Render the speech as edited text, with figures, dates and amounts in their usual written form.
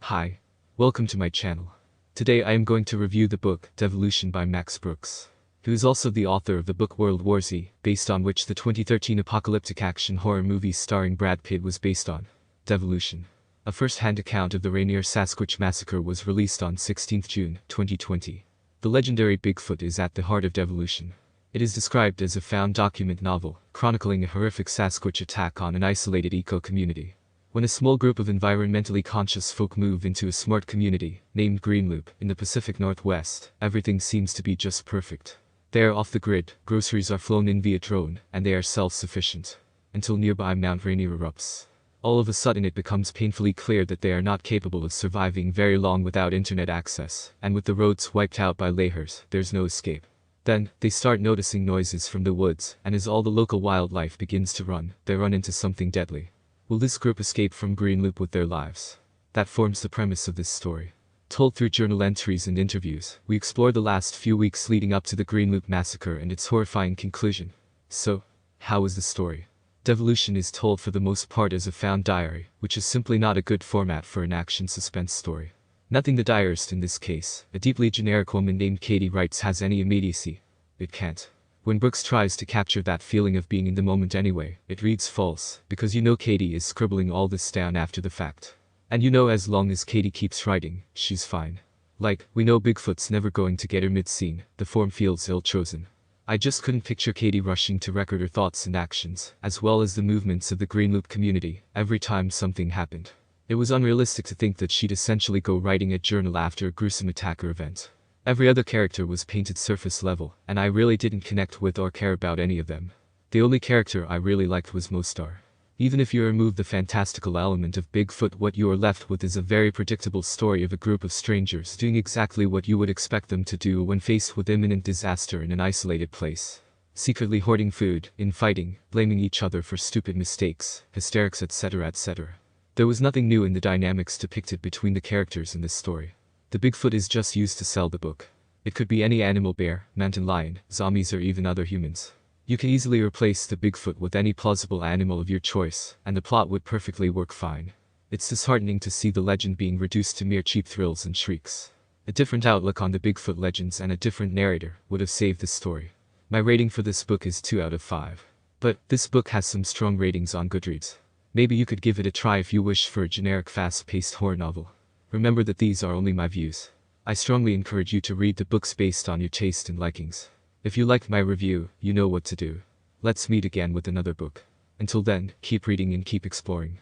Hi, welcome to my channel. Today I am going to review the book Devolution by Max Brooks, who is also the author of the book World War Z, based on which the 2013 apocalyptic action horror movie starring Brad Pitt was based on. Devolution, a first-hand account of the Rainier Sasquatch massacre, was released on 16 June 2020. The legendary Bigfoot is at the heart of Devolution. It is described as a found document novel, chronicling a horrific Sasquatch attack on an isolated eco-community. When a small group of environmentally conscious folk move into a smart community, named Greenloop, in the Pacific Northwest, everything seems to be just perfect. They are off the grid, groceries are flown in via drone, and they are self-sufficient. Until nearby Mount Rainier erupts. All of a sudden it becomes painfully clear that they are not capable of surviving very long without internet access, and with the roads wiped out by layers, there's no escape. Then, they start noticing noises from the woods, and as all the local wildlife begins to run, they run into something deadly. Will this group escape from Greenloop with their lives? That forms the premise of this story. Told through journal entries and interviews, we explore the last few weeks leading up to the Greenloop massacre and its horrifying conclusion. So, how is the story? Devolution is told for the most part as a found diary, which is simply not a good format for an action suspense story. Nothing the diarist in this case, a deeply generic woman named Katie, writes has any immediacy. It can't. When Brooks tries to capture that feeling of being in the moment anyway, it reads false, because you know Katie is scribbling all this down after the fact. And you know as long as Katie keeps writing, she's fine. Like, we know Bigfoot's never going to get her mid-scene, the form feels ill-chosen. I just couldn't picture Katie rushing to record her thoughts and actions, as well as the movements of the Greenloop community, every time something happened. It was unrealistic to think that she'd essentially go writing a journal after a gruesome attack or event. Every other character was painted surface level, and I really didn't connect with or care about any of them. The only character I really liked was Mostar. Even if you remove the fantastical element of Bigfoot, what you are left with is a very predictable story of a group of strangers doing exactly what you would expect them to do when faced with imminent disaster in an isolated place. Secretly hoarding food, infighting, blaming each other for stupid mistakes, hysterics, etc. etc. There was nothing new in the dynamics depicted between the characters in this story. The Bigfoot is just used to sell the book. It could be any animal: bear, mountain lion, zombies, or even other humans. You can easily replace the Bigfoot with any plausible animal of your choice, and the plot would perfectly work fine. It's disheartening to see the legend being reduced to mere cheap thrills and shrieks. A different outlook on the Bigfoot legends and a different narrator would have saved this story. My rating for this book is 2 out of 5. But this book has some strong ratings on Goodreads. Maybe you could give it a try if you wish for a generic fast-paced horror novel. Remember that these are only my views. I strongly encourage you to read the books based on your taste and likings. If you liked my review, you know what to do. Let's meet again with another book. Until then, keep reading and keep exploring.